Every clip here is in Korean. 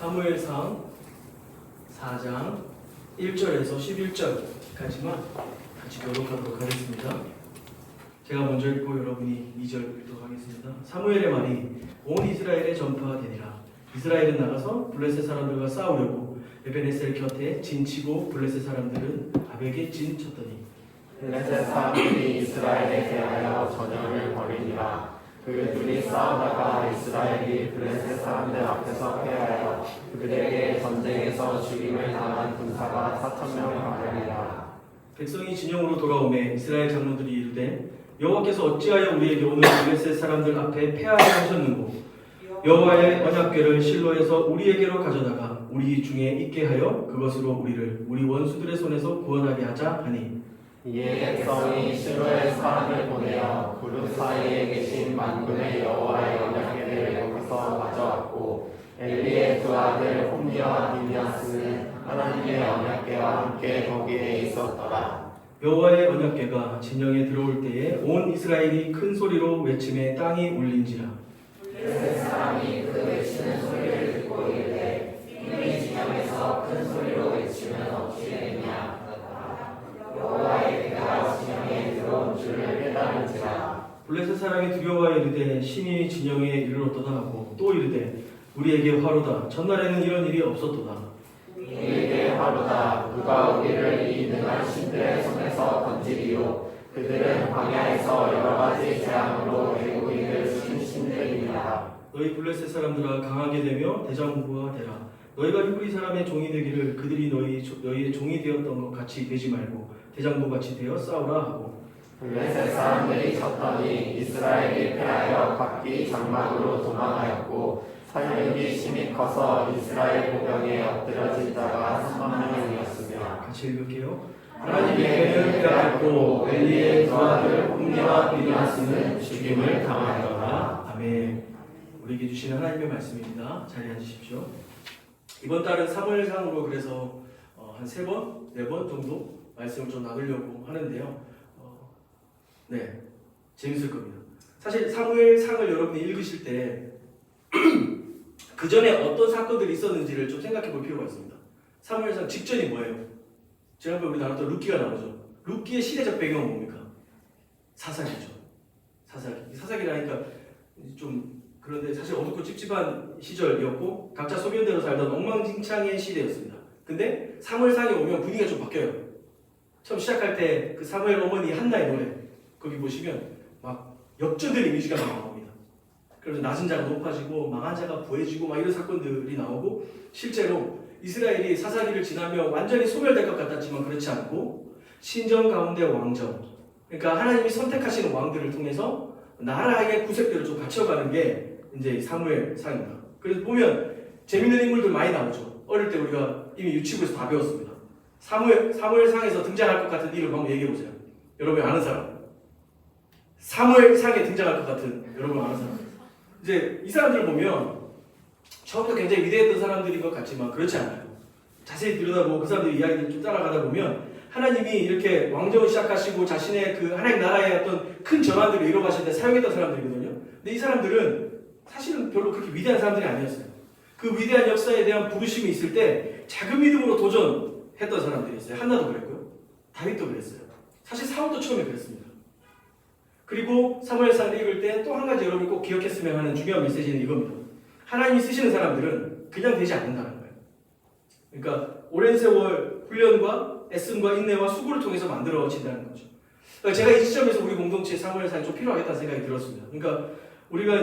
사무엘상 4장 1절에서 11절까지만 같이 교독하도록 하겠습니다. 제가 먼저 읽고 여러분이 2절 읽도록하겠습니다. 사무엘의 말이 온 이스라엘에 전파되니라. 이스라엘은 나가서 블레셋 사람들과 싸우려고 에베네셀 곁에 진치고 블레셋 사람들은 아벡에 진쳤더니 블레셋 사람들이 이스라엘에 대하여 전열을 벌이니라. 그들이 싸우다가 이스라엘이 블레셋 사람들 앞에서 패하여 그들에게 전쟁에서 죽임을 당한 군사가 4,000명에 가려니라. 백성이 진영으로 돌아오매 이스라엘 장로들이 이르되 여호와께서 어찌하여 우리에게 오늘 블레셋 사람들 앞에 패하게 하셨는고 여호와의 언약궤를 실로에서 우리에게로 가져다가 우리 중에 있게 하여 그것으로 우리를 우리 원수들의 손에서 구원하게 하자 하니 이에 백성이 실로에 사람을 보내어 구름 사이에 계신 만군의 여호와의 언약궤를 거기서 가져왔고 엘리의 두 아들 홈리와 비니아스는 하나님의 언약궤와 함께 거기에 있었더라. 여호와의 언약궤가 진영에 들어올 때에 온 이스라엘이 큰 소리로 외침에 땅이 울린지라. 블레셋 사람이 그 외치는 소리를 듣고 이르되 이미 진영에서 큰 소리로 외치면 어찌 되느냐. 여호와의 궤가 진영에 들어온 줄을 깨달은지라. 블레셋 사람이 두려워하여 이르되 신이 진영에 이르렀도다 하고 또 이르되 우리에게 화로다. 전날에는 이런 일이 없었도다. 우리에게 화로다. 누가 우리를 이 능한 신들의 손에서 건지리요. 그들은 광야에서 여러 가지 재앙으로 애국인을 친 신들입니다. 너희 블레셋 사람들아 강하게 되며 대장부가 되라. 너희가 히브리 사람의 종이 되기를 그들이 너희의 종이 되었던 것 같이 되지 말고 대장부 같이 되어 싸우라 하고 블레셋 사람들이 쳤더니 이스라엘이 패하여 각기 장막으로 도망하였고 살육이 심히 커서 이스라엘 보병에 엎드려진 자가 30,000명이었으며 같이 읽을게요. 하나님의 궤를 빼앗고 엘리의 두 아들 홈리와 비니아스는 죽임을 당하였더라. 아멘. 우리에게 주시는 하나님의 말씀입니다. 자리에 앉으십시오. 이번 달은 사무엘상으로 그래서 한 3번, 4번 정도 말씀을 좀 나누려고 하는데요. 네, 재밌을 겁니다. 사실 사무엘상을 여러분이 읽으실 때 그 전에 어떤 사건들이 있었는지를 좀 생각해 볼 필요가 있습니다. 사무엘상 직전이 뭐예요? 지난번에 우리 나눴던 룻기가 나오죠. 룻기의 시대적 배경은 뭡니까? 사사기죠. 사사기라니까 좀 그런데 사실 어둡고 찝찝한 시절이었고 각자 소견대로 살던 엉망진창의 시대였습니다. 근데 사무엘상에 오면 분위기가 좀 바뀌어요. 처음 시작할 때 그 사무엘 어머니 한나의 노래 거기 보시면 막 역전된 이미지가 막 나옵니다. 그래서 낮은 자가 높아지고 망한 자가 부해지고 막 이런 사건들이 나오고 실제로 이스라엘이 사사기를 지나며 완전히 소멸될 것 같았지만 그렇지 않고 신정 가운데 왕정, 그러니까 하나님이 선택하시는 왕들을 통해서 나라의 구색들을 좀 갖춰가는 게 이제 사무엘상입니다. 그래서 보면 재밌는 인물들 많이 나오죠. 어릴 때 우리가 이미 유치부에서 다 배웠습니다. 사무엘상에서 등장할 것 같은 이름 한번 얘기해 보세요. 여러분 아는 사람. 사무엘상에 등장할 것 같은 여러분 아는 사람. 이제 이 사람들을 보면 처음부터 굉장히 위대했던 사람들인 것 같지만 그렇지 않아요. 자세히 들여다보고 그 사람들의 이야기를 좀 따라가다 보면 하나님이 이렇게 왕정을 시작하시고 자신의 그 하나님 나라의 어떤 큰 전환들을 이뤄가실 때 사용했던 사람들이거든요. 근데 이 사람들은 사실은 별로 그렇게 위대한 사람들이 아니었어요. 그 위대한 역사에 대한 부르심이 있을 때 작은 믿음으로 도전했던 사람들이었어요. 한나도 그랬고요. 다윗도 그랬어요. 사실 사울도 처음에 그랬습니다. 그리고 사무엘상을 읽을 때 또 한 가지 여러분이 꼭 기억했으면 하는 중요한 메시지는 이겁니다. 하나님이 쓰시는 사람들은 그냥 되지 않는다는 거예요. 그러니까 오랜 세월 훈련과 애씀과 인내와 수고를 통해서 만들어진다는 거죠. 그러니까 제가 이 시점에서 우리 공동체의 사무엘상이 좀 필요하겠다는 생각이 들었습니다. 그러니까 우리가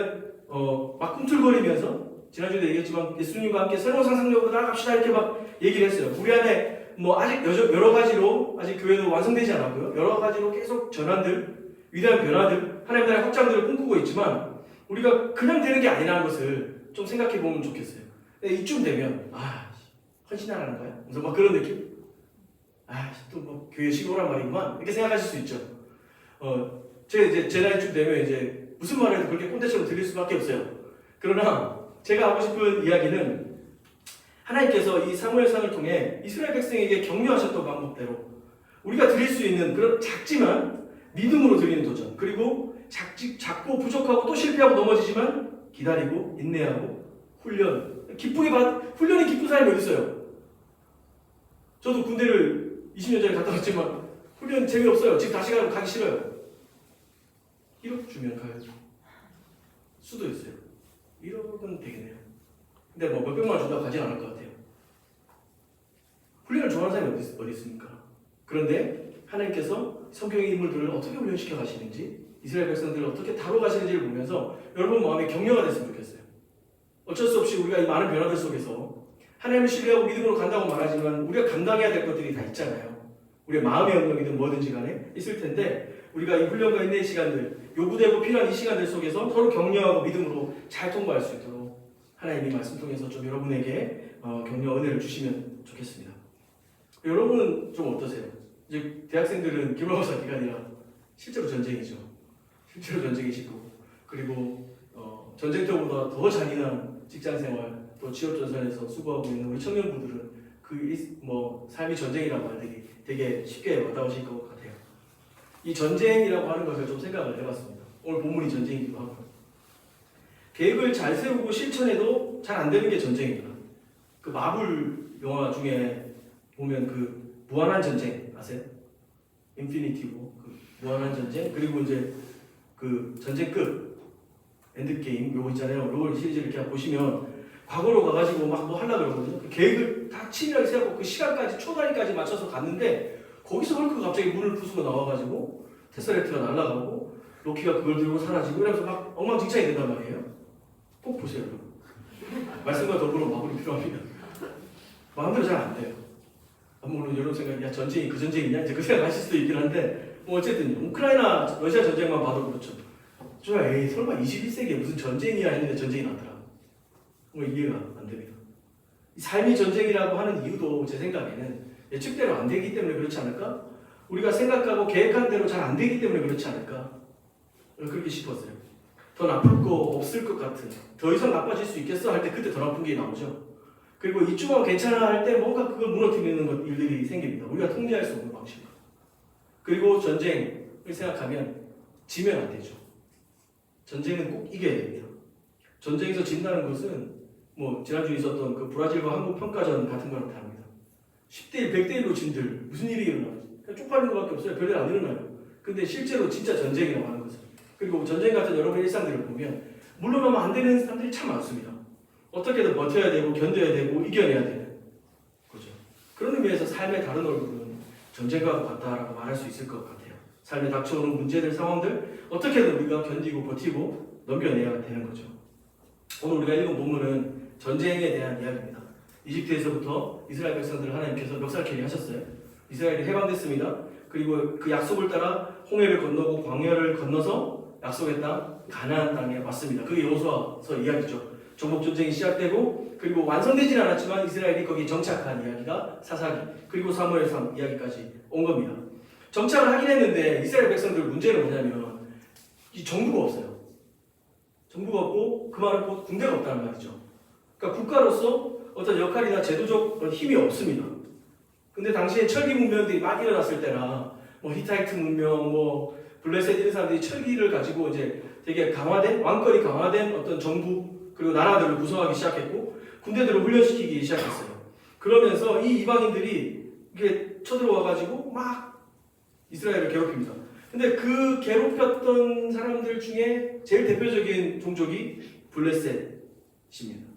막 꿈틀거리면서 지난주에도 얘기했지만 예수님과 함께 새로운 상상력으로 나아갑시다 이렇게 막 얘기를 했어요. 우리 안에 뭐 아직 여러 가지로 아직 교회도 완성되지 않았고요. 여러 가지로 계속 전환들, 위대한 변화들, 하나님 나라의 확장들을 꿈꾸고 있지만 우리가 그냥 되는 게 아니라는 것을 좀 생각해 보면 좋겠어요. 이쯤 되면 헌신하라는 거야? 무슨 막 그런 느낌? 또 뭐 교회 시골란 말이구만 이렇게 생각하실 수 있죠. 제가 이제 제 나이쯤 되면 이제 무슨 말을 해도 그렇게 꼰대처럼 들릴 수밖에 없어요. 그러나 제가 하고 싶은 이야기는 하나님께서 이 사무엘상을 통해 이스라엘 백성에게 격려하셨던 방법대로 우리가 드릴 수 있는 그런 작지만 믿음으로 드리는 도전, 그리고 작고 부족하고 또 실패하고 넘어지지만 기다리고 인내하고 훈련이 사람이 어디 있어요? 저도 군대를 20년 전에 갔다 왔지만 훈련 재미없어요. 지금 다시 가기 싫어요. 1억 주면 갈 수도 있어요. 1억은 되겠네요. 근데 뭐 몇백만 원 준다고 가진 않을 것 같아요. 훈련을 좋아하는 사람이 어디 있습니까? 그런데 하나님께서 성경의 인물들을 어떻게 훈련시켜 가시는지, 이스라엘 백성들을 어떻게 다뤄가시는지를 보면서 여러분 마음에 격려가 됐으면 좋겠어요. 어쩔 수 없이 우리가 이 많은 변화들 속에서 하나님을 신뢰하고 믿음으로 간다고 말하지만 우리가 감당해야 될 것들이 다 있잖아요. 우리의 마음의 영역이든 뭐든지 간에 있을 텐데, 우리가 이 훈련과 인내의 시간들, 요구되고 필요한 이 시간들 속에서 서로 격려하고 믿음으로 잘 통과할 수 있도록 하나님이 말씀 통해서 좀 여러분에게 격려 은혜를 주시면 좋겠습니다. 여러분은 좀 어떠세요? 이제 대학생들은 기말고사 기간이라 실제로 전쟁이죠. 실제로 전쟁이시고, 그리고 전쟁터보다 더 잔인한 직장생활, 또 취업전선에서 수고하고 있는 우리 청년부들은 삶이 전쟁이라는 말들이 되게 쉽게 와닿으실 것 같아요. 이 전쟁이라고 하는 것을 좀 생각을 해봤습니다. 오늘 본문이 전쟁이기도 하고, 계획을 잘 세우고 실천해도 잘 안 되는 게 전쟁입니다. 그 마블 영화 중에 보면 그 무한한 전쟁 아세요? 인피니티고 그 무한한 전쟁, 그리고 이제 그 전쟁 끝 엔드게임 요거 있잖아요. 요걸 시리즈를 이렇게 보시면 과거로 가가지고 막 뭐 하려고 그러거든요. 그 계획을 다 치밀하게 세우고 그 시간까지 초단위까지 맞춰서 갔는데, 거기서 헐크가 갑자기 문을 부수고 나와가지고 테스라레트가 날아가고 로키가 그걸 들고 사라지고 이러면서 막 엉망진창이 된단 말이에요. 꼭 보세요, 여러분. 말씀과 더불어 마블이 필요합니다. 마음대로 잘 안 돼요. 물론 여러분 생각, 야 전쟁이 그 전쟁이냐 이제 그 생각하실 수도 있긴 한데, 뭐 어쨌든 우크라이나 러시아 전쟁만 봐도 그렇죠. 에이 설마 21세기에 무슨 전쟁이야 했는데 전쟁이 났더라. 뭐 이해가 안 됩니다. 이 삶이 전쟁이라고 하는 이유도 제 생각에는 예측대로 안 되기 때문에 그렇지 않을까? 우리가 생각하고 계획한 대로 잘 안 되기 때문에 그렇지 않을까? 그렇게 싶었어요. 더 나쁠 거 없을 것 같은, 더 이상 나빠질 수 있겠어 할 때 그때 더 나쁜 게 나오죠. 그리고 이쯤하면 괜찮아 할 때 뭔가 그걸 무너뜨리는 일들이 생깁니다. 우리가 통제할 수 없는 방식으로. 그리고 전쟁을 생각하면 지면 안 되죠. 전쟁은 꼭 이겨야 됩니다. 전쟁에서 진다는 것은 뭐 지난주에 있었던 그 브라질과 한국 평가전 같은 거랑 다릅니다. 10대1, 100대1로 진들 무슨 일이 일어나지? 그냥 쪽팔리는 것밖에 없어요. 별일 안 일어나요. 근데 실제로 진짜 전쟁이라고 하는 것은, 그리고 전쟁 같은 여러분의 일상들을 보면 물러나면 안 되는 사람들이 참 많습니다. 어떻게든 버텨야 되고 견뎌야 되고 이겨내야 되는 거죠. 그런 의미에서 삶의 다른 얼굴은 전쟁과 같다라고 말할 수 있을 것 같아요. 삶에 닥쳐오는 문제들, 상황들 어떻게든 우리가 견디고 버티고 넘겨내야 되는 거죠. 오늘 우리가 읽은 본문은 전쟁에 대한 이야기입니다. 이집트에서부터 이스라엘 백성들을 하나님께서 멱살캐리 하셨어요. 이스라엘이 해방됐습니다. 그리고 그 약속을 따라 홍해를 건너고 광야를 건너서 약속의 땅 가나안 땅에 왔습니다. 그게 여호수아서 이야기죠. 정복 전쟁이 시작되고, 그리고 완성되지는 않았지만 이스라엘이 거기 정착한 이야기가 사사기, 그리고 사무엘상 이야기까지 온 겁니다. 정착을 하긴 했는데 이스라엘 백성들 문제는 뭐냐면 이 정부가 없어요. 정부가 없고 그 말은 곧 군대가 없다는 말이죠. 그러니까 국가로서 어떤 역할이나 제도적 힘이 없습니다. 근데 당시에 철기 문명들이 막 일어났을 때나 뭐 히타이트 문명, 뭐 블레셋 이런 사람들이 철기를 가지고 이제 되게 강화된, 왕권이 강화된 어떤 정부 그리고 나라들을 구성하기 시작했고 군대들을 훈련시키기 시작했어요. 그러면서 이 이방인들이 이게 쳐들어와가지고 막 이스라엘을 괴롭힙니다. 근데 그 괴롭혔던 사람들 중에 제일 대표적인 종족이 블레셋입니다.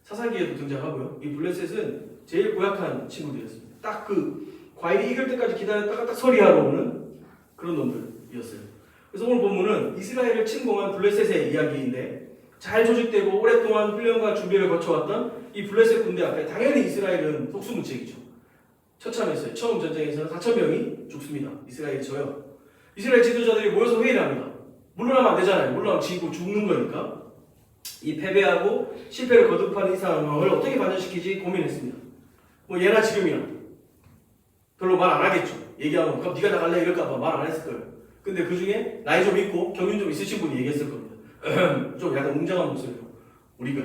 사사기에도 등장하고요. 이 블레셋은 제일 고약한 친구들이었습니다. 딱 그 과일이 익을 때까지 기다렸다가 딱 서리하러 오는 그런 놈들이었어요. 그래서 오늘 본문은 이스라엘을 침공한 블레셋의 이야기인데, 잘 조직되고 오랫동안 훈련과 준비를 거쳐왔던 이 블레셋 군대 앞에 당연히 이스라엘은 속수무책이죠. 처참했어요. 처음 전쟁에서는 4,000명이 죽습니다. 이스라엘이 져요. 이스라엘 지도자들이 모여서 회의를 합니다. 물러나면 안 되잖아요. 물러나면 지고 죽는 거니까. 이 패배하고 실패를 거듭한 이 상황을 어떻게 반전시키지 고민했습니다. 뭐 예나 지금이나 별로 말 안 하겠죠. 얘기하면 그럼 네가 나갈래 이럴까봐 말 안 했을 거예요. 근데 그 중에 나이 좀 있고 경륜 좀 있으신 분이 얘기했을 겁니다. 좀 약간 웅장한 목소리로 우리가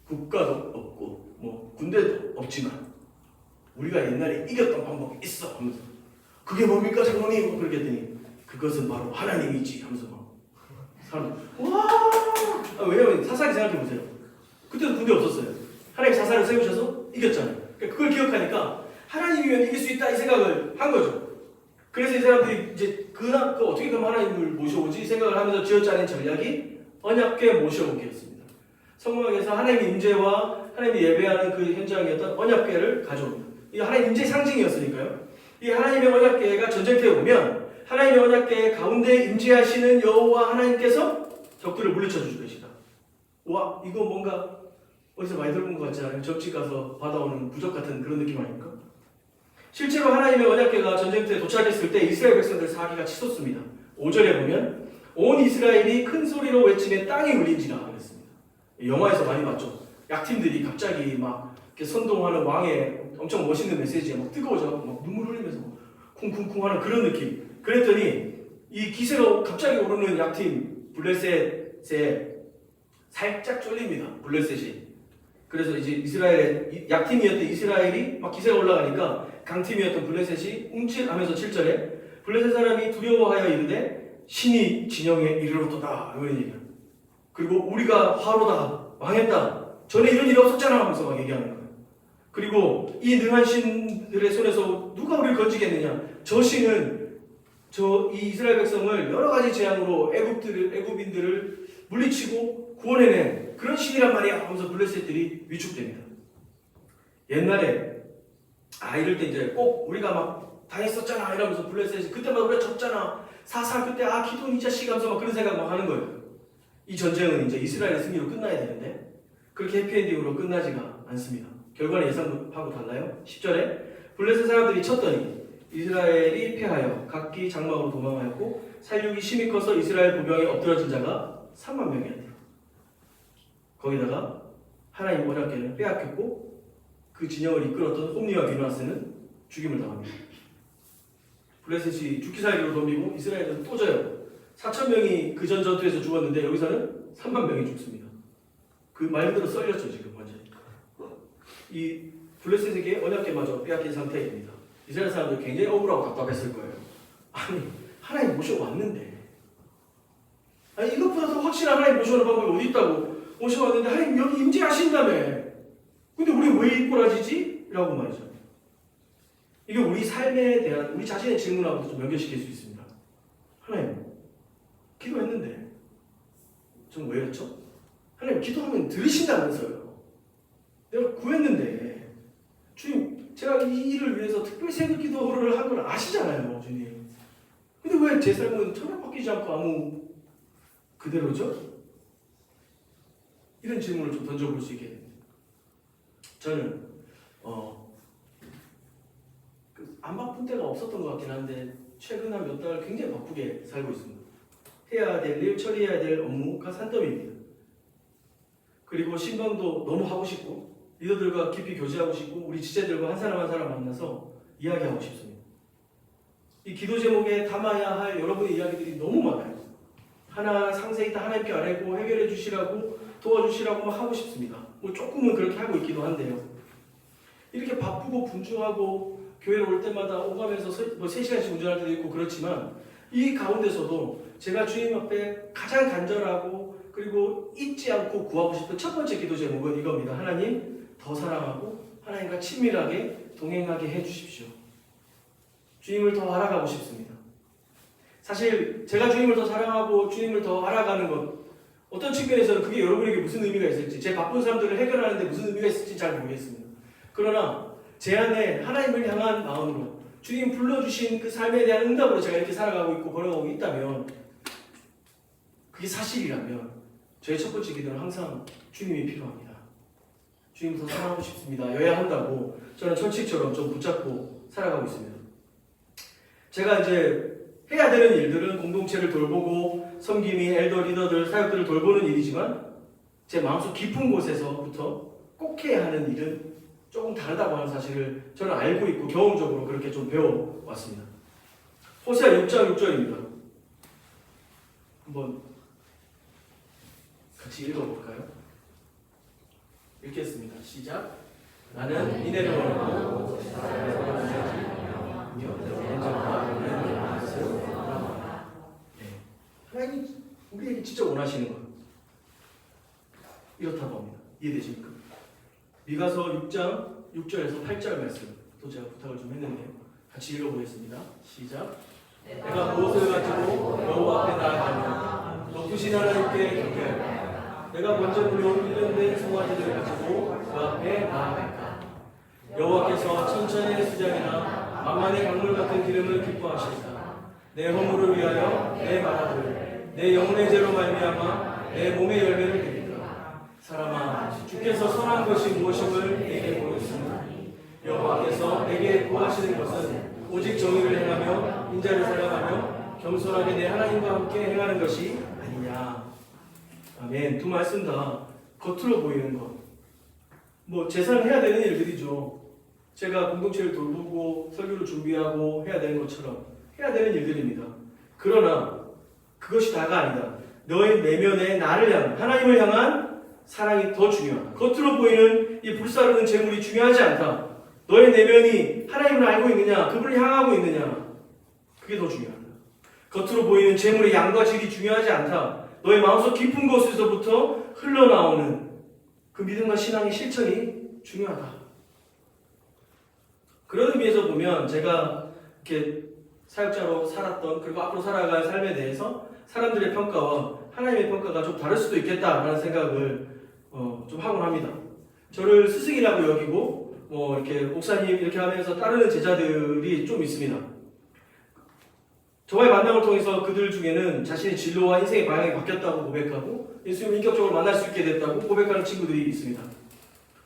국가도 없고 뭐 군대도 없지만 우리가 옛날에 이겼던 방법이 있어 하면서, 그게 뭡니까 장로님? 그렇게 했더니 그것은 바로 하나님이지 하면서 막 사람 와! 왜냐면 사사기 생각해보세요. 그때도 군대 없었어요. 하나님 사사를 세우셔서 이겼잖아요. 그러니까 그걸 기억하니까 하나님이면 이길 수 있다 이 생각을 한 거죠. 그래서 이 사람들이 이제 어떻게 그럼 하나님을 모셔오지 생각을 하면서 지어짜낸 전략이 언약궤 모셔오기였습니다. 성막에서 하나님의 임재와 하나님이 예배하는 그 현장이었던 언약궤를 가져옵니다. 이 하나님 임재 상징이었으니까요. 이 하나님의 언약궤가 전쟁터에 오면 하나님의 언약궤 가운데 임재하시는 여호와 하나님께서 적들을 물리쳐 주실 것이다. 와, 이거 뭔가 어디서 많이 들어본 것 같지 않아요? 점집 가서 받아오는 부적 같은 그런 느낌 아닙니까? 실제로 하나님의 언약궤가 전쟁터에 도착했을 때 이스라엘 백성들 사기가 치솟습니다. 5절에 보면 온 이스라엘이 큰 소리로 외치며 땅이 울린지라 그랬습니다. 영화에서 많이 봤죠. 약팀들이 갑자기 막 이렇게 선동하는 왕의 엄청 멋있는 메시지에 막 뜨거워져 막 눈물 흘리면서 쿵쿵쿵 하는 그런 느낌. 그랬더니 이 기세가 갑자기 오르는 약팀 블레셋에 살짝 쫄립니다. 블레셋이. 그래서 이제 이스라엘의 약팀이었던 이스라엘이 막 기세가 올라가니까 강팀이었던 블레셋이 움찔하면서 7절에 블레셋 사람이 두려워하여 이르되 신이 진영에 이르렀도다 이런 얘기야. 그리고 우리가 화로다 망했다 전에 이런 일이 없었잖아 하면서 막 얘기하는 거예요. 그리고 이 능한 신들의 손에서 누가 우리를 건지겠느냐. 저 신은 이 이스라엘 백성을 여러 가지 재앙으로 애굽인들을 물리치고 구원해낸 그런 신이란 말이야 하면서 블레셋들이 위축됩니다. 옛날에 이럴 때 이제 꼭 우리가 막 당했었잖아 이러면서 블레셋이 그때마다 우리가 졌잖아 사사 그때 기돈 이 자식 하면서 막 그런 생각 막 하는 거예요. 이 전쟁은 이제 이스라엘의 승리로 끝나야 되는데 그렇게 해피엔딩으로 끝나지가 않습니다. 결과는 예상하고 달라요. 10절에 블레셋 사람들이 쳤더니 이스라엘이 패하여 각기 장막으로 도망하였고 살육이 심히 커서 이스라엘 보병에 엎드러진 자가 3만 명이었대요. 거기다가 하나님 언약궤는 빼앗겼고 그 진영을 이끌었던 홈니와 비누아스는 죽임을 당합니다. 블레셋이 죽기 살기로 덤비고 이스라엘은 또 져요. 4천 명이 그 전 전투에서 죽었는데 여기서는 3만 명이 죽습니다. 그 말 그대로 썰렸죠 지금 완전히. 이 블레셋에게 언약궤마저 빼앗긴 상태입니다. 이스라엘 사람들 굉장히 억울하고 답답했을 거예요. 아니 하나님 모셔왔는데 이것보다 더 확실한 하나님 모셔오는 방법이 어디 있다고 모셔왔는데 하나님 여기 임재하신다며 근데 우리 왜 이 꼬라지지? 라고 말이죠. 이게 우리 삶에 대한 우리 자신의 질문하고도 좀 연결시킬 수 있습니다. 하나님 기도했는데 전 왜 했죠? 하나님 기도하면 들으신다면서요. 내가 구했는데 주님 제가 이 일을 위해서 특별히 새벽 기도를 한 걸 아시잖아요 주님. 근데 왜 제 삶은 전혀 바뀌지 않고 아무 그대로죠? 이런 질문을 좀 던져볼 수 있게 됩니다. 저는 안 바쁜 때가 없었던 것 같긴 한데 최근 한 몇 달 굉장히 바쁘게 살고 있습니다. 해야 될 일, 처리해야 될 업무가 산더미입니다. 그리고 신방도 너무 하고 싶고 리더들과 깊이 교제하고 싶고 우리 지체들과 한 사람 한 사람 만나서 이야기하고 싶습니다. 이 기도 제목에 담아야 할 여러분의 이야기들이 너무 많아요. 하나 상세히 다 하나님께 아뢰고 해결해 주시라고 도와주시라고 막 하고 싶습니다. 뭐 조금은 그렇게 하고 있기도 한데요. 이렇게 바쁘고 분주하고 교회로 올 때마다 오가면서 3시간씩 운전할 때도 있고 그렇지만 이 가운데서도 제가 주님 앞에 가장 간절하고 그리고 잊지 않고 구하고 싶은 첫 번째 기도 제목은 이겁니다. 하나님 더 사랑하고 하나님과 친밀하게 동행하게 해주십시오. 주님을 더 알아가고 싶습니다. 사실 제가 주님을 더 사랑하고 주님을 더 알아가는 것 어떤 측면에서는 그게 여러분에게 무슨 의미가 있을지 제 바쁜 사람들을 해결하는데 무슨 의미가 있을지 잘 모르겠습니다. 그러나 제 안에 하나님을 향한 마음으로 주님 불러주신 그 삶에 대한 응답으로 제가 이렇게 살아가고 있고 걸어가고 있다면 그게 사실이라면 저의 첫 번째 기도는 항상 주님이 필요합니다. 주님을 더 사랑하고 싶습니다. 여야 한다고 저는 철칙처럼 좀 붙잡고 살아가고 있습니다. 제가 이제 해야 되는 일들은 공동체를 돌보고 섬김이 엘더 리더들 사역들을 돌보는 일이지만 제 마음속 깊은 곳에서부터 꼭 해야 하는 일은 조금 다르다고 하는 사실을 저는 알고 있고 경험적으로 그렇게 좀 배워왔습니다. 호세아 6장 6절입니다. 한번 같이 읽어볼까요? 읽겠습니다. 시작. 나는 이내를 원하고 하나님이 우리에게 진짜 원하시는 것 이렇다고 합니다. 이해되십니까? 미가서 6장 6절에서 8절 말씀 또 제가 부탁을 좀 했는데요. 같이 읽어보겠습니다. 시작. 내가 무엇을 가지고 여호와 앞에 나아가며 높으신 하나님께 경배할까? 내가 먼저 물려온 1년된 송아지를 가지고 그 앞에 나아갈까? 여호와께서 천천의 수장이나 만만의 강물 같은 기름을 기뻐하실까? 내 허물을 위하여 내 마라를 내 영혼의 죄로 말미암아 내 몸의 열매를 드릴까? 사람아, 주께서 선한 것이 무엇임을 내게 보였으니 여호와께서 내게 구하시는 것은 오직 정의를 행하며 인자를 사랑하며 겸손하게 내 하나님과 함께 행하는 것이 아니냐. 아멘. 두 말씀 다 겉으로 보이는 것. 뭐 제사를 해야 되는 일들이죠. 제가 공동체를 돌보고 설교를 준비하고 해야 되는 것처럼 해야 되는 일들입니다. 그러나 그것이 다가 아니다. 너의 내면에 나를 향한 하나님을 향한 사랑이 더 중요하다. 겉으로 보이는 이 불사르는 재물이 중요하지 않다. 너의 내면이 하나님을 알고 있느냐, 그분을 향하고 있느냐, 그게 더 중요하다. 겉으로 보이는 재물의 양과 질이 중요하지 않다. 너의 마음속 깊은 곳에서부터 흘러나오는 그 믿음과 신앙의 실천이 중요하다. 그런 의미에서 보면 제가 이렇게 사역자로 살았던 그리고 앞으로 살아갈 삶에 대해서 사람들의 평가와 하나님의 평가가 좀 다를 수도 있겠다라는 생각을 좀 하곤 합니다. 저를 스승이라고 여기고 이렇게 목사님 이렇게 하면서 따르는 제자들이 좀 있습니다. 저와의 만남을 통해서 그들 중에는 자신의 진로와 인생의 방향이 바뀌었다고 고백하고 예수님을 인격적으로 만날 수 있게 됐다고 고백하는 친구들이 있습니다.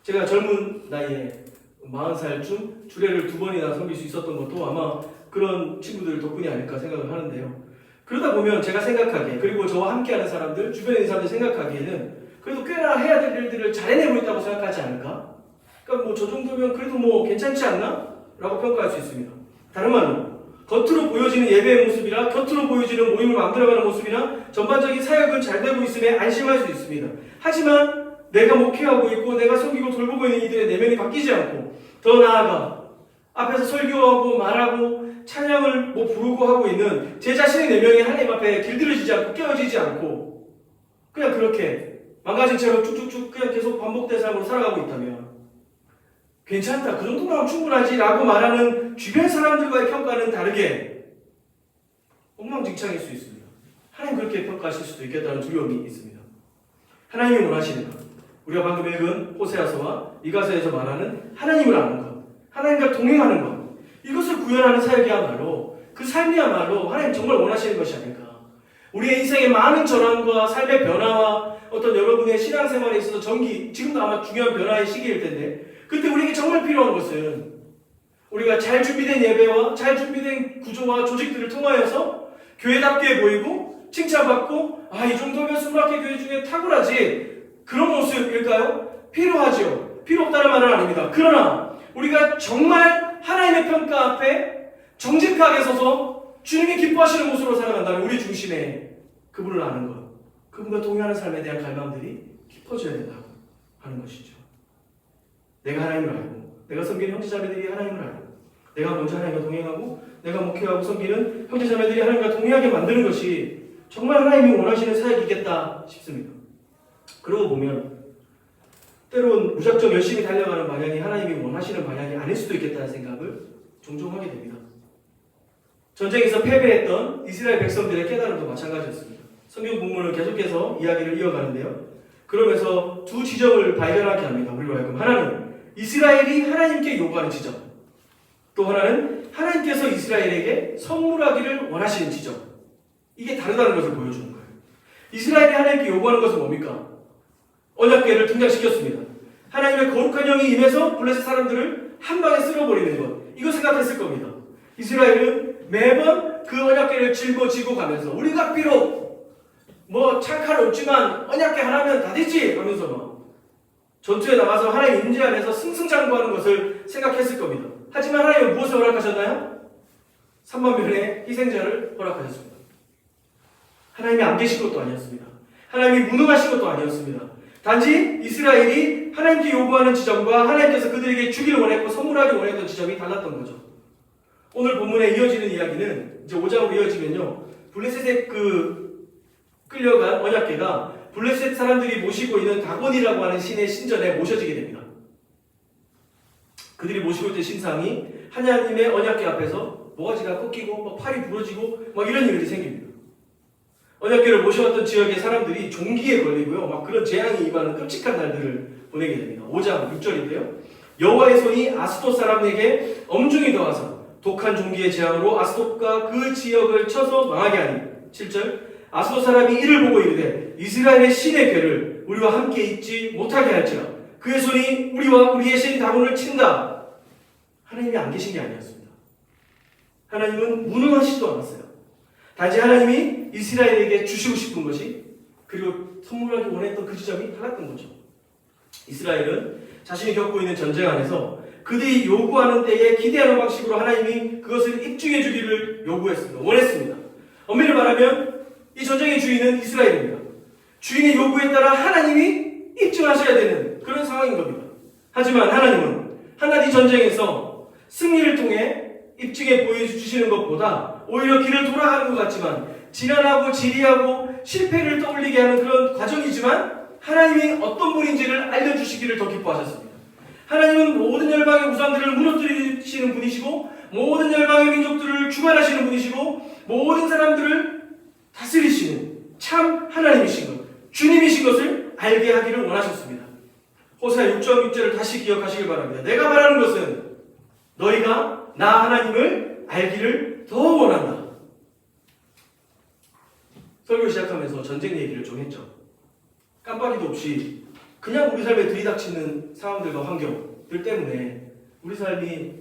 제가 젊은 나이에 40살쯤 주례를 2번이나 섬길 수 있었던 것도 아마 그런 친구들 덕분이 아닐까 생각을 하는데요. 그러다 보면 제가 생각하기에, 그리고 저와 함께하는 사람들, 주변에 있는 사람들이 생각하기에는 그래도 꽤나 해야 될 일들을 잘 해내고 있다고 생각하지 않을까? 그러니까 저 정도면 그래도 괜찮지 않나? 라고 평가할 수 있습니다. 다른 말로 겉으로 보여지는 예배의 모습이나 겉으로 보여지는 모임을 만들어가는 모습이나 전반적인 사역은 잘 되고 있음에 안심할 수 있습니다. 하지만 내가 목회하고 있고 내가 섬기고 돌보고 있는 이들의 내면이 바뀌지 않고 더 나아가 앞에서 설교하고 말하고 찬양을 부르고 하고 있는 제 자신의 내면이 하나님 앞에 길들여지지 않고 깨어지지 않고 그냥 그렇게 망가진 채로 쭉쭉쭉 그냥 계속 반복된 삶으로 살아가고 있다면 괜찮다, 그 정도면 충분하지 라고 말하는 주변 사람들과의 평가는 다르게 엉망진창일 수 있습니다. 하나님 그렇게 평가하실 수도 있겠다는 두려움이 있습니다. 하나님이 원하시는 것, 우리가 방금 읽은 호세아서와 미가서에서 말하는 하나님을 아는 것, 하나님과 동행하는 것, 이것을 구현하는 사역이야말로 그 삶이야말로 하나님 정말 원하시는 것이 아닐까. 우리의 인생의 많은 전환과 삶의 변화와 어떤 여러분의 신앙생활에 있어서 지금도 아마 중요한 변화의 시기일 텐데 그때 우리에게 정말 필요한 것은 우리가 잘 준비된 예배와 잘 준비된 구조와 조직들을 통하여서 교회답게 보이고 칭찬받고 이 정도면 20개 교회 중에 탁월하지 그런 모습일까요? 필요하죠. 필요 없다는 말은 아닙니다. 그러나 우리가 정말 하나님의 평가 앞에 정직하게 서서 주님이 기뻐하시는 모습으로 살아간다면 우리 중심에 그분을 아는 것, 그분과 동행하는 삶에 대한 갈망들이 깊어져야 된다고 하는 것이죠. 내가 하나님을 알고 내가 섬기는 형제자매들이 하나님을 알고 내가 먼저 하나님과 동행하고 내가 목회하고 섬기는 형제자매들이 하나님과 동행하게 만드는 것이 정말 하나님이 원하시는 사역이겠다 싶습니다. 그러고 보면 때론 무작정 열심히 달려가는 방향이 하나님이 원하시는 방향이 아닐 수도 있겠다는 생각을 종종 하게 됩니다. 전쟁에서 패배했던 이스라엘 백성들의 깨달음도 마찬가지였습니다. 성경 본문을 계속해서 이야기를 이어가는데요. 그러면서 두 지점을 발견하게 합니다. 우리로 하여금 하나는 이스라엘이 하나님께 요구하는 지점, 또 하나는 하나님께서 이스라엘에게 선물하기를 원하시는 지점. 이게 다르다는 것을 보여주는 거예요. 이스라엘이 하나님께 요구하는 것은 뭡니까? 언약궤를 등장시켰습니다. 하나님의 거룩한 영이 임해서 블레셋 사람들을 한 방에 쓸어버리는 것. 이거 생각했을 겁니다. 이스라엘은 매번 그 언약궤를 짊어지고 가면서 우리가 비록 창칼 없지만 언약궤 하나면 다 되지 하면서 전투에 나가서 하나님 임재 안에서 승승장구하는 것을 생각했을 겁니다. 하지만 하나님은 무엇을 허락하셨나요? 3만 명의 희생자를 허락하셨습니다. 하나님이 안 계신 것도 아니었습니다. 하나님이 무능하신 것도 아니었습니다. 단지 이스라엘이 하나님께 요구하는 지점과 하나님께서 그들에게 주기를 원했고 선물하기 원했던 지점이 달랐던 거죠. 오늘 본문에 이어지는 이야기는 이제 5장으로 이어지면요. 블레셋의 끌려간 언약궤가 블레셋 사람들이 모시고 있는 다곤이라고 하는 신의 신전에 모셔지게 됩니다. 그들이 모시고 있던 신상이 하나님의 언약궤 앞에서 모가지가 꺾이고 막 팔이 부러지고 막 이런 일이 생깁니다. 언약궤를 모셔왔던 지역의 사람들이 종기에 걸리고요. 막 그런 재앙이 임하는 끔찍한 날들을 보내게 됩니다. 5장 6절인데요. 여호와의 손이 아스돗 사람에게 엄중히 더하사 독한 종기의 재앙으로 아스돗과 그 지역을 쳐서 망하게 하니 7절 아스돗 사람이 이를 보고 이르되 이스라엘의 신의 궤를 우리와 함께 있지 못하게 할지라 그의 손이 우리와 우리의 신 다곤을 친다. 하나님이 안 계신 게 아니었습니다. 하나님은 무능하시지도 않았어요. 단지 하나님이 이스라엘에게 주시고 싶은 것이 그리고 선물하기 원했던 그 지점이 달랐던 거죠. 이스라엘은 자신이 겪고 있는 전쟁 안에서 그들이 요구하는 때에 기대하는 방식으로 하나님이 그것을 입증해 주기를 요구했습니다. 원했습니다. 엄밀히 말하면 이 전쟁의 주인은 이스라엘입니다. 주인의 요구에 따라 하나님이 입증하셔야 되는 그런 상황인 겁니다. 하지만 하나님은 하나님 전쟁에서 승리를 통해 입증해 보여주시는 것보다 오히려 길을 돌아가는 것 같지만 지난하고 지리하고 실패를 떠올리게 하는 그런 과정이지만 하나님이 어떤 분인지를 알려주시기를 더 기뻐하셨습니다. 하나님은 모든 열방의 우상들을 무너뜨리시는 분이시고 모든 열방의 민족들을 주관하시는 분이시고 모든 사람들을 다스리시는 참 하나님이신 것, 주님이신 것을 알게 하기를 원하셨습니다. 호세아 6장 6절을 다시 기억하시길 바랍니다. 내가 말하는 것은 너희가 나 하나님을 알기를 더 원한다. 설교 시작하면서 전쟁 얘기를 좀 했죠. 깜빡이도 없이 그냥 우리 삶에 들이닥치는 상황들과 환경들 때문에 우리 삶이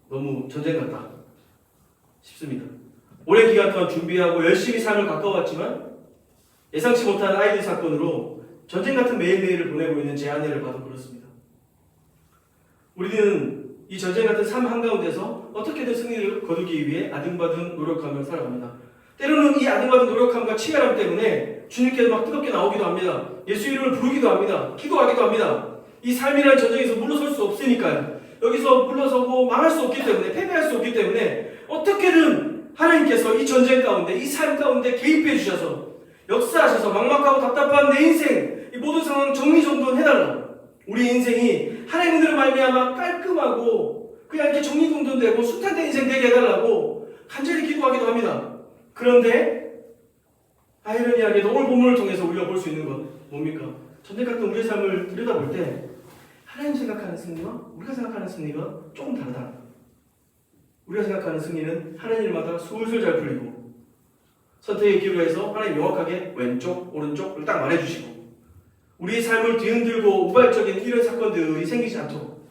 너무 전쟁 같다 싶습니다. 오랜 기간 동안 준비하고 열심히 삶을 가까워왔지만 예상치 못한 아이들 사건으로 전쟁 같은 매일매일을 보내고 있는 제 아내를 봐도 그렇습니다. 우리는 이 전쟁 같은 삶 한가운데서 어떻게든 승리를 거두기 위해 아등바등 노력하며 살아갑니다. 때로는 이 아등바등 노력함과 치열함 때문에 주님께서 막 뜨겁게 나오기도 합니다. 예수 이름을 부르기도 합니다. 기도하기도 합니다. 이 삶이라는 전쟁에서 물러설 수 없으니까요. 여기서 물러서고 망할 수 없기 때문에 패배할 수 없기 때문에 어떻게든 하나님께서 이 전쟁 가운데 이 삶 가운데 개입해 주셔서 역사하셔서 막막하고 답답한 내 인생 이 모든 상황 정리정돈해달라. 우리 인생이 하나님 은혜로 말미암아 깔끔하고 그냥 이렇게 정리정돈되고 순탄된 인생 되게 해달라고 간절히 기도하기도 합니다. 그런데 아이러니하게도 오늘 본문을 통해서 우리가 볼 수 있는 건 뭡니까? 전쟁 같은 우리의 삶을 들여다볼 때 하나님 생각하는 승리와 우리가 생각하는 승리가 조금 다르다. 우리가 생각하는 승리는 하는 일마다 술술 잘 풀리고 선택의 기로에서 하나님 명확하게 왼쪽, 오른쪽을 딱 말해주시고 우리의 삶을 뒤흔들고 우발적인 이런 사건들이 생기지 않도록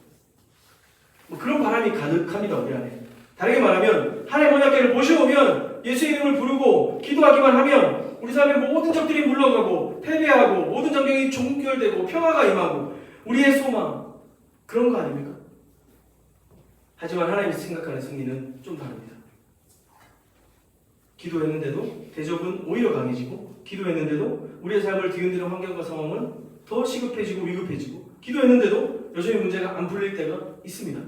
그런 바람이 가득합니다. 우리 안에. 다르게 말하면 하나님 언약궤를 모셔오면 예수의 이름을 부르고 기도하기만 하면 우리 삶의 모든 적들이 물러가고 패배하고 모든 전쟁이 종결되고 평화가 임하고 우리의 소망 그런 거 아닙니까? 하지만 하나님이 생각하는 승리는 좀 다릅니다. 기도했는데도 대적은 오히려 강해지고 기도했는데도 우리의 삶을 뒤흔드는 환경과 상황은 더 시급해지고 위급해지고 기도했는데도 여전히 문제가 안 풀릴 때가 있습니다.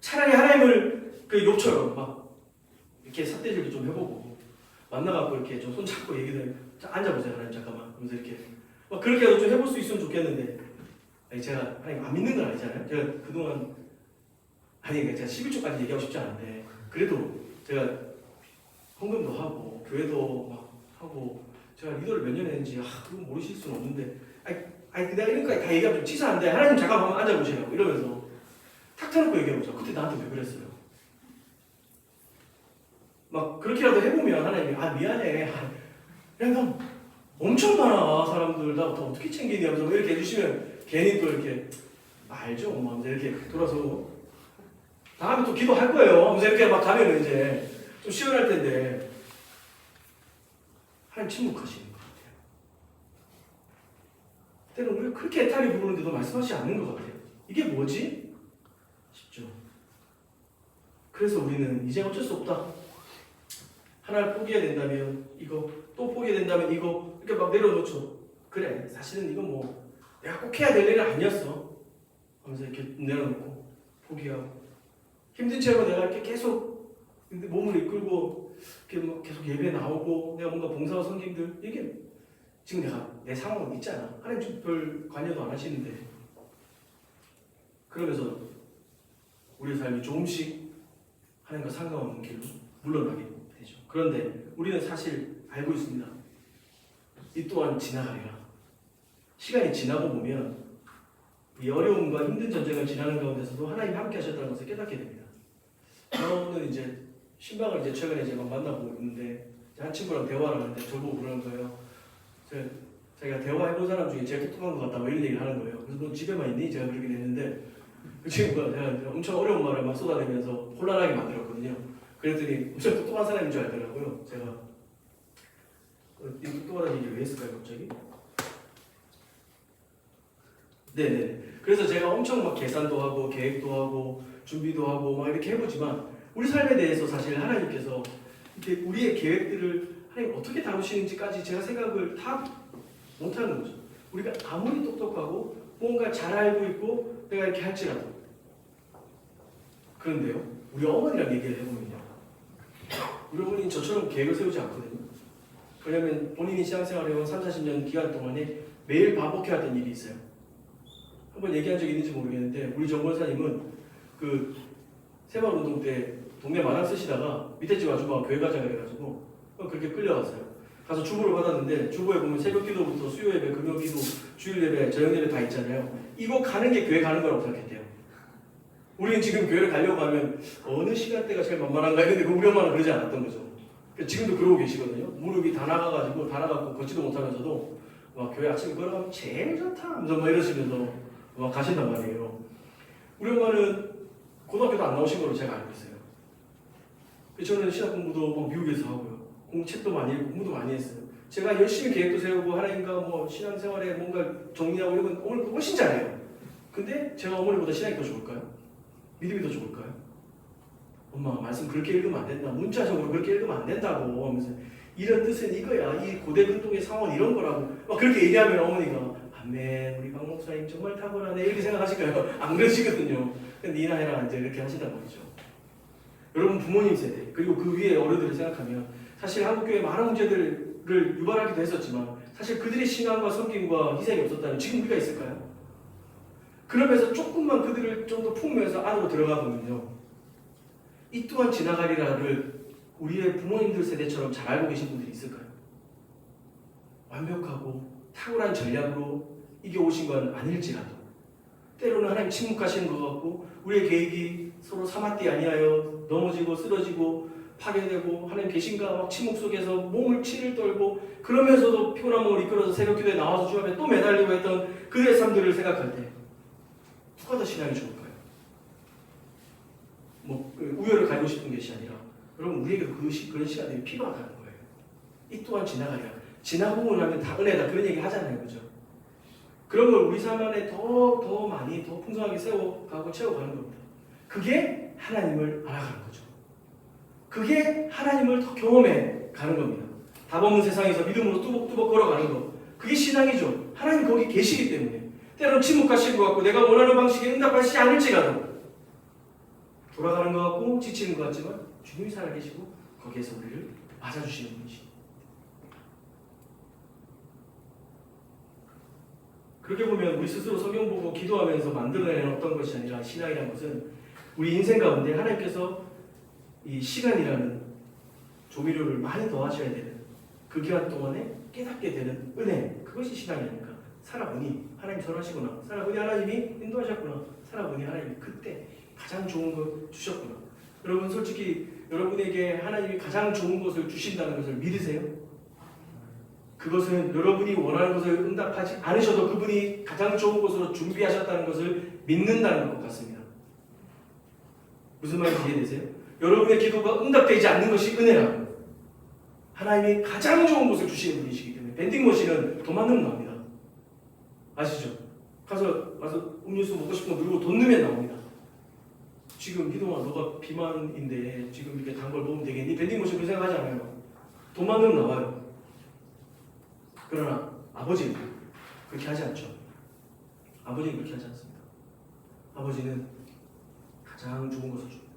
차라리 하나님을 그 욥처럼 막 이렇게 삿대질도 좀 해보고 만나갖고 이렇게 좀 손잡고 얘기도 해. 자, 앉아보세요 하나님 잠깐만 하면서 이렇게 막 그렇게라도 좀 해볼 수 있으면 좋겠는데 아니 제가 하나님 안 믿는 건 아니잖아요. 제가 그동안 제가 11조까지 얘기하고 싶지 않은데 그래도 제가 헌금도 하고 교회도 막 하고 제가 리더를 몇 년 했는지 그건 모르실 수는 없는데 아니 내가 이런까지 다 얘기하면 좀 치사한데 하나님 잠깐 한번 앉아보세요 이러면서 탁 터놓고 얘기해보죠. 그때 나한테 왜 그랬어요? 막 그렇게라도 해보면 하나님이 미안해 그냥 엄청 많아 사람들 나 어떻게 챙기니 하면서 이렇게 해주시면 괜히 또 이렇게 알죠 막 이렇게 돌아서 다음에 또 기도할 거예요 하면서 이렇게 막 가면 이제 좀 시원할 텐데 하나님 침묵하시는 것 같아요. 때로는 우리가 그렇게 애타게 부르는데도 말씀하시지 않는 것 같아요. 이게 뭐지? 싶죠. 그래서 우리는 이제 어쩔 수 없다. 하나를 포기해야 된다면 이거, 또 포기해야 된다면 이거 이렇게 막 내려놓죠. 그래 사실은 이건 뭐 내가 꼭 해야 될 일은 아니었어 하면서 이렇게 내려놓고 포기하고 힘든 채로 내가 이렇게 계속 몸을 이끌고 이렇게 뭐 계속 예배 나오고 내가 뭔가 봉사와 섬김들 이게 지금 내가 내 상황은 있잖아. 하나님 좀 별 관여도 안 하시는데 그러면서 우리의 삶이 조금씩 하나님과 상관없는 길로 물러나게 되죠. 그런데 우리는 사실 알고 있습니다. 이 또한 지나가리라. 시간이 지나고 보면 이 어려움과 힘든 전쟁을 지나는 가운데서도 하나님이 함께 하셨다는 것을 깨닫게 됩니다. 저는 이제 신방을 이제 최근에 제가 만나보고 있는데 한 친구랑 대화를 하는데 저보고 그러는 거예요. 자기가 대화해본 사람 중에 제일 똑똑한 것 같다 뭐 이런 얘기를 하는 거예요. 그래서 너 집에만 있니? 제가 그러긴 했는데 그 친구가 제가 엄청 어려운 말을 막 쏟아내면서 혼란하게 만들었거든요. 그랬더니 엄청 똑똑한 사람인 줄 알더라고요. 제가 이 똑똑하다는 얘기를 왜 했을까요 갑자기? 네네. 그래서 제가 엄청 막 계산도 하고 계획도 하고 준비도 하고 막 이렇게 해보지만 우리 삶에 대해서 사실 하나님께서 이렇게 우리의 계획들을 하나님 어떻게 다루시는지까지 제가 생각을 다 못하는 거죠. 우리가 아무리 똑똑하고 뭔가 잘 알고 있고 내가 이렇게 할지라도 그런데요. 우리 어머니랑 얘기를 해보면요. 우리 어머니는 저처럼 계획을 세우지 않거든요. 왜냐하면 본인이 신앙생활을 해온 30-40년 기간 동안에 매일 반복해야 했던 일이 있어요. 한번 얘기한 적이 있는지 모르겠는데 우리 정권사님은 그 새마을운동 때 동네 마당 쓰시다가 밑에 집 아줌마가 교회 가자 그래가지고 그렇게 끌려갔어요. 가서 주보를 받았는데 주보에 보면 새벽 기도부터 수요 예배, 금요 기도, 주일 예배, 저녁 예배 다 있잖아요. 이거 가는 게 교회 가는 거라고 생각했대요. 우리는 지금 교회를 가려고 하면 어느 시간대가 제일 만만한가 했는데 우리 엄마는 그러지 않았던 거죠. 지금도 그러고 계시거든요. 무릎이 다 나가가지고 다 나갔고 걷지도 못하면서도 막 교회 아침에 걸어가면 제일 좋다 하면서 막 이러시면서 막 가신단 말이에요. 우리 엄마는 고등학교도 안 나오신 걸로 제가 알고 있어요. 저는 신학 공부도 막 미국에서 하고요. 책도 많이 읽고 공부도 많이 했어요. 제가 열심히 계획도 세우고 하나님과 뭐 신앙생활에 뭔가 정리하고 이런 건 어머니 훨씬 잘해요. 근데 제가 어머니보다 신앙이 더 좋을까요? 믿음이 더 좋을까요? 엄마 말씀 그렇게 읽으면 안 된다. 문자적으로 그렇게 읽으면 안 된다고 하면서 이런 뜻은 이거야. 이 고대 근동의 상원 이런 거라고 막 그렇게 얘기하면 어머니가 아멘 우리 박 목사님 정말 탁월하네 이렇게 생각하실까요? 안 그러시거든요. 근데 니나 해라 이제 이렇게 하시단 말이죠. 여러분 부모님 세대 그리고 그 위에 어른들을 생각하면 사실 한국교회 많은 문제들을 유발하기도 했었지만 사실 그들의 신앙과 섬김과 희생이 없었다면 지금 우리가 있을까요? 그러면서 조금만 그들을 좀 더 품으면서 안으로 들어가 보면요. 이 또한 지나가리라를 우리의 부모님들 세대처럼 잘 알고 계신 분들이 있을까요? 완벽하고 탁월한 전략으로 이겨오신 건 아닐지라도 때로는 하나님 침묵하시는 것 같고 우리의 계획이 서로 사마띠 아니하여 넘어지고 쓰러지고 파괴되고 하나님 계신가 막 침묵 속에서 몸을 치를 떨고 그러면서도 피곤한 몸을 이끌어서 새벽 기도에 나와서 주 앞에 또 매달리고 했던 그들의 삶들을 생각할 때 누가 더 신앙이 좋을까요? 뭐 우열을 가리고 싶은 것이 아니라 여러분 우리에게 그런 시간들이 필요하다는 거예요. 이 또한 지나가리라. 지나고 나면 다 은혜다 그런 얘기 하잖아요. 그죠? 그런 걸 우리 삶 안에 더 많이 더 풍성하게 세워가고 채워가는 겁니다. 그게 하나님을 알아가는 거죠. 그게 하나님을 더 경험해 가는 겁니다. 답 없는 세상에서 믿음으로 뚜벅뚜벅 걸어가는 거. 그게 신앙이죠. 하나님 거기 계시기 때문에. 때로는 침묵하실 것 같고 내가 원하는 방식에 응답하시지 않을지라도 돌아가는 것 같고 지치는 것 같지만 주님이 살아계시고 거기에서 우리를 맞아주시는 분이십니다. 그렇게 보면 우리 스스로 성경 보고 기도하면서 만들어내는 어떤 것이 아니라 신앙이라는 것은 우리 인생 가운데 하나님께서 이 시간이라는 조미료를 많이 더하셔야 되는 그 기간 동안에 깨닫게 되는 은혜 그것이 신앙이 아닐까. 살아보니 하나님 전하시구나. 살아보니 하나님이 인도하셨구나. 살아보니 하나님이 그때 가장 좋은 것 주셨구나. 여러분 솔직히 여러분에게 하나님이 가장 좋은 것을 주신다는 것을 믿으세요? 그것은 여러분이 원하는 것을 응답하지 않으셔도 그분이 가장 좋은 것으로 준비하셨다는 것을 믿는다는 것 같습니다. 무슨 말인지 이해되세요? 여러분의 기도가 응답되지 않는 것이 은혜라고. 하나님이 가장 좋은 것을 주시는 분이시기 때문에 밴딩머신은 돈 만들면 나옵니다. 아시죠? 와서 음료수 먹고 싶은 거 누르고 돈 넣으면 나옵니다. 지금 희동아 너가 비만인데 지금 이렇게 단 걸 먹으면 되겠니? 밴딩머신 그 생각하지 않아요. 돈 만들면 나와요. 그러나 아버지는 그렇게 하지 않죠. 아버지는 그렇게 하지 않습니다. 아버지는 가장 좋은 것을 줍니다.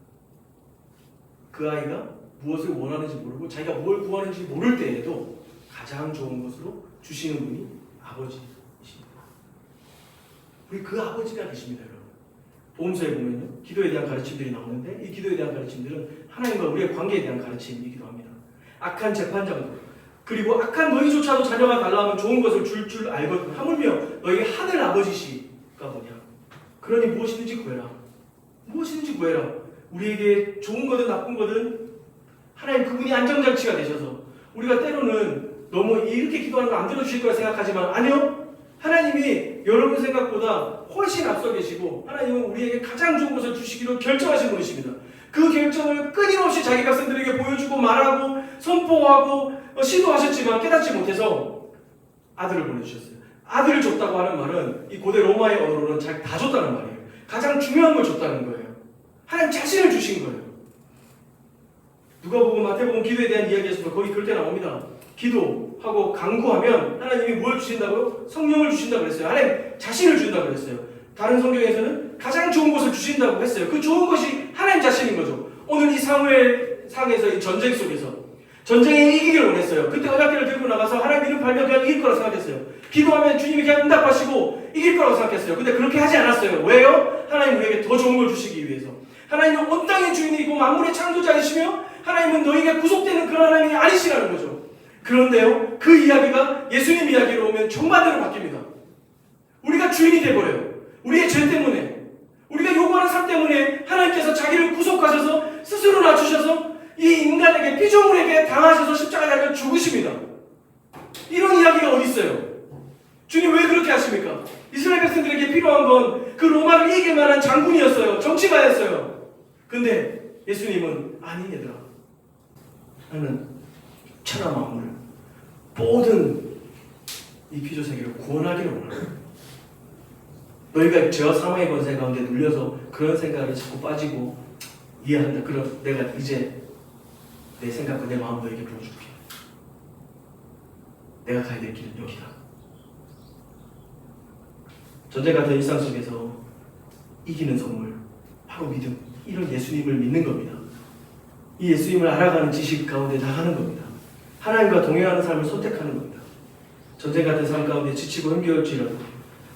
그 아이가 무엇을 원하는지 모르고 자기가 뭘 구하는지 모를 때에도 가장 좋은 것으로 주시는 분이 아버지이십니다. 우리 그 아버지가 계십니다. 여러분. 복음서에 보면요, 기도에 대한 가르침들이 나오는데 이 기도에 대한 가르침들은 하나님과 우리의 관계에 대한 가르침이기도 합니다. 악한 재판장도 그리고 악한 너희조차도 자녀가 달라하면 좋은 것을 줄 알거든. 하물며 너희 하늘 아버지시가 뭐냐? 그러니 무엇이든지 구해라. 무엇이든지 구해라. 우리에게 좋은 거든 나쁜 거든 하나님 그분이 안정장치가 되셔서 우리가 때로는 너무 이렇게 기도하는 거 안 들어주실 거라 생각하지만 아니요. 하나님이 여러분 생각보다 훨씬 앞서 계시고 하나님은 우리에게 가장 좋은 것을 주시기로 결정하신 분이십니다. 그 결정을 끊임없이 자기 백성들에게 보여주고 말하고 선포하고 시도하셨지만 깨닫지 못해서 아들을 보내주셨어요. 아들을 줬다고 하는 말은 이 고대 로마의 언어로는 다 줬다는 말이에요. 가장 중요한 걸 줬다는 거예요. 하나님 자신을 주신 거예요. 누가복음, 마태복음 기도에 대한 이야기에서도 거기 그럴 때 나옵니다. 기도하고 간구하면 하나님이 뭘 주신다고요? 성령을 주신다고 그랬어요. 하나님 자신을 준다고 그랬어요. 다른 성경에서는 가장 좋은 것을 주신다고 했어요. 그 좋은 것이 하나님 자신인 거죠. 오늘 이 사무엘 상에서 이 전쟁 속에서 전쟁에 이기기를 원했어요. 그때 언약궤를 들고 나가서 하나님 이름 팔면 그냥 이길 거라고 생각했어요. 기도하면 주님이 그냥 응답하시고 이길 거라고 생각했어요. 근데 그렇게 하지 않았어요. 왜요? 하나님 우리에게 더 좋은 걸 주시기 위해서. 하나님은 온 땅의 주인이고 만물의 창조자이시며 하나님은 너희가 구속되는 그런 하나님이 아니시라는 거죠. 그런데요, 그 이야기가 예수님 이야기로 오면 정반대로 바뀝니다. 우리가 주인이 돼버려요. 우리의 죄 때문에, 우리가 요구하는 삶 때문에 하나님께서 자기를 구속하셔서 스스로 낮추셔서 이 인간에게, 피조물에게 당하셔서 십자가에 달려 죽으십니다. 이런 이야기가 어디 있어요? 주님 왜 그렇게 하십니까? 이스라엘 백성들에게 필요한 건 그 로마를 이길 만한 장군이었어요. 정치가였어요. 근데 예수님은 아니 얘들아, 나는 천하 만물을 모든 이 피조 세계를 구원하기를 원한다. 너희가 죄와 사망의 권세 가운데 눌려서 그런 생각에 자꾸 빠지고 이해한다. 그럼 내가 이제 내 생각과 내 마음 너에게 보여줄게. 내가 가야 될 길은 여기다. 전쟁 같은 일상 속에서 이기는 선물, 바로 믿음. 이런 예수님을 믿는 겁니다. 이 예수님을 알아가는 지식 가운데 나가는 겁니다. 하나님과 동행하는 삶을 선택하는 겁니다. 전쟁 같은 삶 가운데 지치고 힘겨울지라도,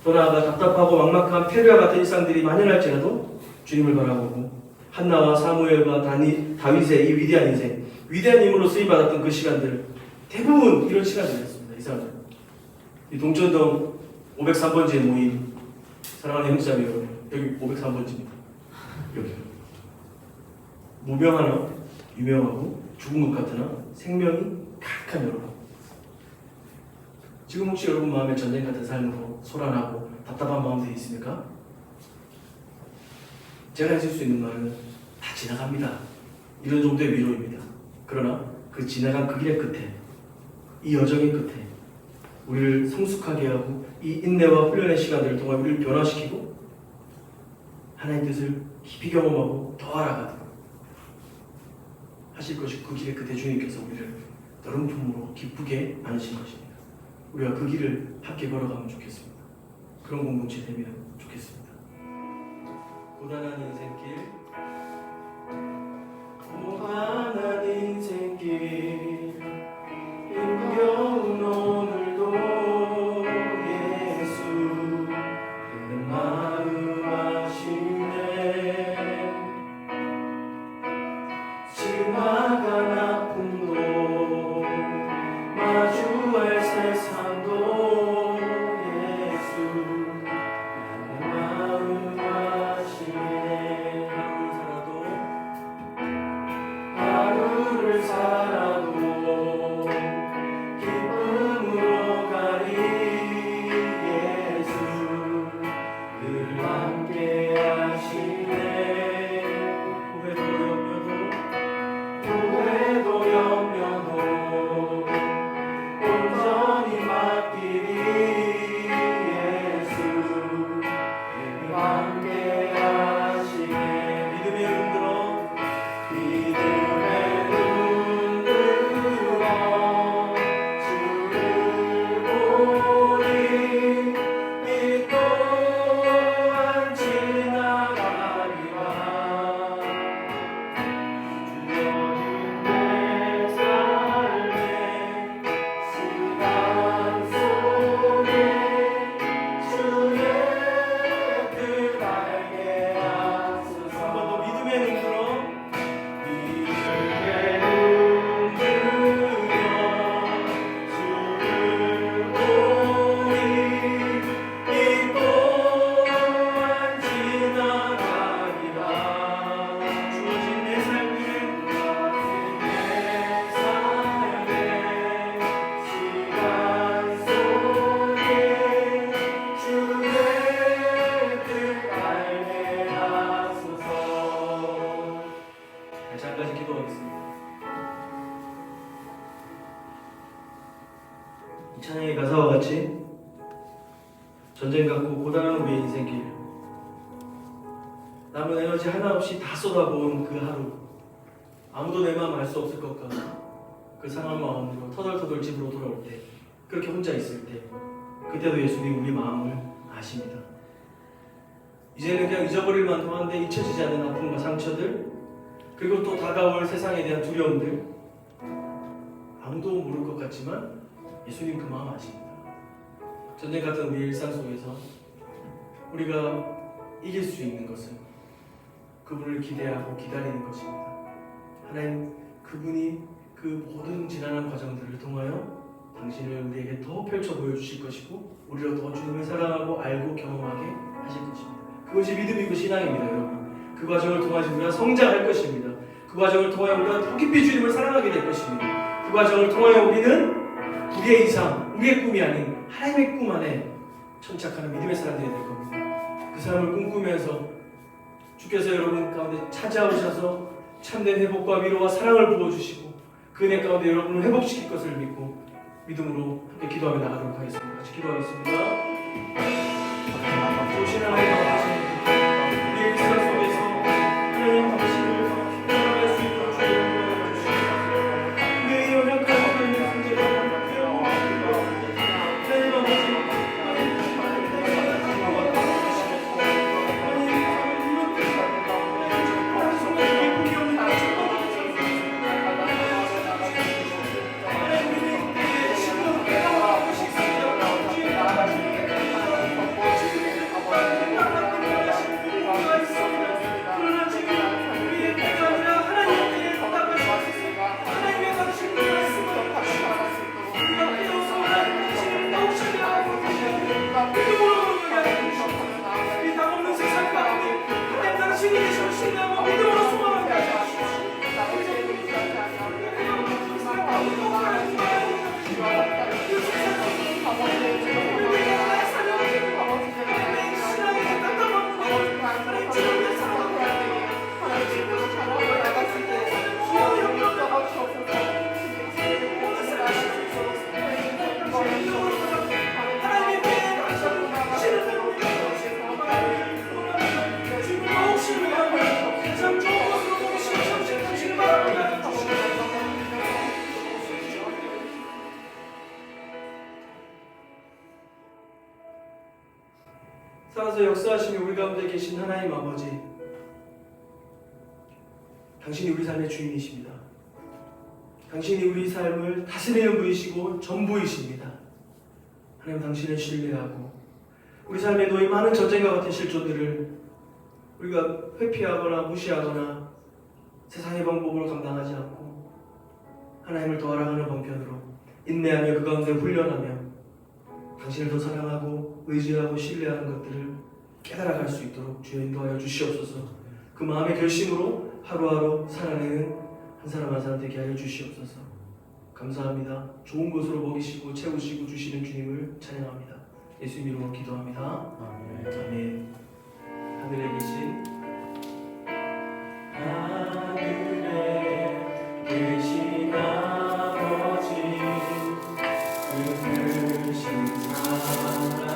더 나아가 답답하고 막막한 패배와 같은 일상들이 만연할지라도 주님을 바라보고 한나와 사무엘과 다윗의 이 위대한 인생, 위대한 인물로 쓰임받았던 그 시간들, 대부분 이런 시간들이었습니다. 이 사람들. 이 동천동 503번지에 모인 사랑하는 형제자매 여러분, 여기 503번지입니다. 여기 무명하나 유명하고 죽은 것 같으나 생명이 가득한 여러분, 지금 혹시 여러분 마음에 전쟁 같은 삶으로 소란하고 답답한 마음들이 있습니까? 제가 해줄 수 있는 말은 다 지나갑니다. 이런 정도의 위로입니다. 그러나 그 지나간 그 길의 끝에, 이 여정의 끝에 우리를 성숙하게 하고 이 인내와 훈련의 시간들을 통해 우리를 변화시키고 하나님의 뜻을 깊이 경험하고 더 알아가도록 하실 것이 그 길의 끝에 주님께서 우리를 너른 품으로 기쁘게 안으신 것입니다. 우리가 그 길을 함께 걸어가면 좋겠습니다. 그런 공동체 되면 좋겠습니다. 고단한 인생길, 고단한 인생길, 힘겨운 오늘도 예수 내 마음 아시네. 지나간 아픔도 마주할 세상도 예수 내 마음 아시네. 아무리 살아도 남은 에너지 하나 없이 다 쏟아부은 그 하루, 아무도 내 마음 알 수 없을 것 같은 그 상한 마음으로 터덜터덜 집으로 돌아올 때, 그렇게 혼자 있을 때, 그때도 예수님 우리 마음을 아십니다. 이제는 그냥 잊어버릴 만도 한데 잊혀지지 않는 아픔과 상처들, 그리고 또 다가올 세상에 대한 두려움들, 아무도 모를 것 같지만 예수님 그 마음 아십니다. 전쟁 같은 우리 일상 속에서 우리가 이길 수 있는 것은 그분을 기대하고 기다리는 것입니다. 하나님, 그분이 그 모든 지난한 과정들을 통하여 당신을 우리에게 더 펼쳐 보여주실 것이고, 우리로 더 주님을 사랑하고 알고 경험하게 하실 것입니다. 그것이 믿음이고 신앙입니다, 여러분. 그 과정을 통해서 우리가 성장할 것입니다. 그 과정을 통하여 우리가 더 깊이 주님을 사랑하게 될 것입니다. 그 과정을 통하여 우리는 우리의 이상, 우리의 꿈이 아닌 하나님의 꿈 안에 천착하는 믿음의 사람들이 될 겁니다. 그 사람을 꿈꾸면서 주께서 여러분 가운데 찾아오셔서 참된 회복과 위로와 사랑을 부어주시고 그 은혜 가운데 여러분을 회복시킬 것을 믿고 믿음으로 함께 기도하며 나가도록 하겠습니다. 같이 기도하겠습니다. 오신 하나님 아버지, 우리의 일상 속에서 하나님 당신을 사랑할 수 있도록 주의 은혜를 주시옵소서. 우리의 연약하고 있는 상태를 하나님 아버지, 살아서 역사하시며 우리 가운데 계신 하나님 아버지, 당신이 우리 삶의 주인이십니다. 당신이 우리 삶을 다스리는 분이시고 전부이십니다. 하나님, 당신을 신뢰하고 우리 삶에 놓인 많은 전쟁과 같은 실존들을 우리가 회피하거나 무시하거나 세상의 방법으로 감당하지 않고 하나님을 더 알아가는 방편으로 인내하며 그 가운데 훈련하며 당신을 더 사랑하고 의지하고 신뢰하는 것들을 깨달아갈 수 있도록 주여 인도하여 주시옵소서. 그 마음의 결심으로 하루하루 살아내는 한 사람 한 사람 되게 하여 주시옵소서. 감사합니다. 좋은 곳으로 먹이시고 채우시고 주시는 주님을 찬양합니다. 예수님 이름으로 기도합니다. 아멘. 하늘에 계신 아버지, 크신 사랑을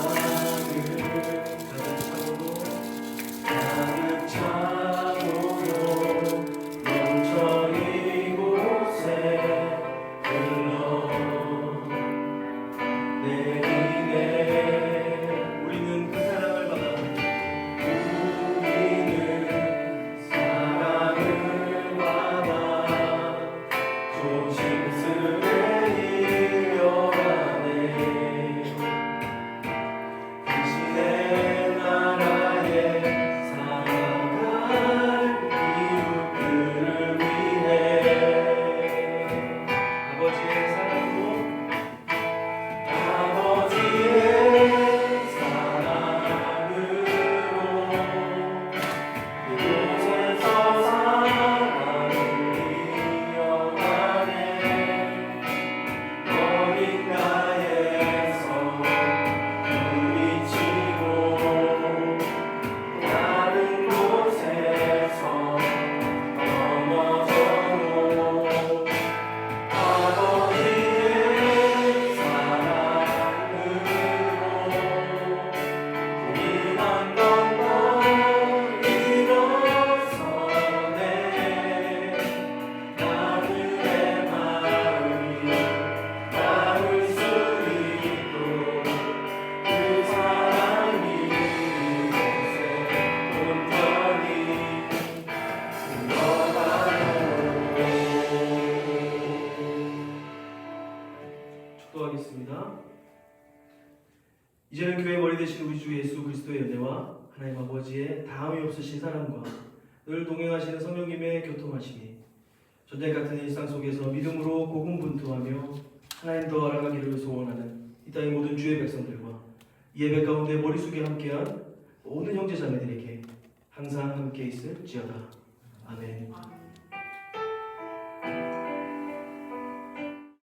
가득 차고도 넘쳐 이곳에 흘러내리네. 우리는 그 사랑을 받아 우리는 이제는 교회 머리 되신 우리 주 예수 그리스도의 은혜와 하나님 아버지의 다함이 없으신 사랑과 늘 동행하시는 성령님의 교통하심이 전쟁 같은 일상 속에서 믿음으로 고군분투하며 하나님 더 알아가기를 소원하는 이 땅의 모든 주의 백성들과 이 예배 가운데 머리 숙여 함께한 모든 형제 자매들에게 항상 함께 있을지어다. 아멘.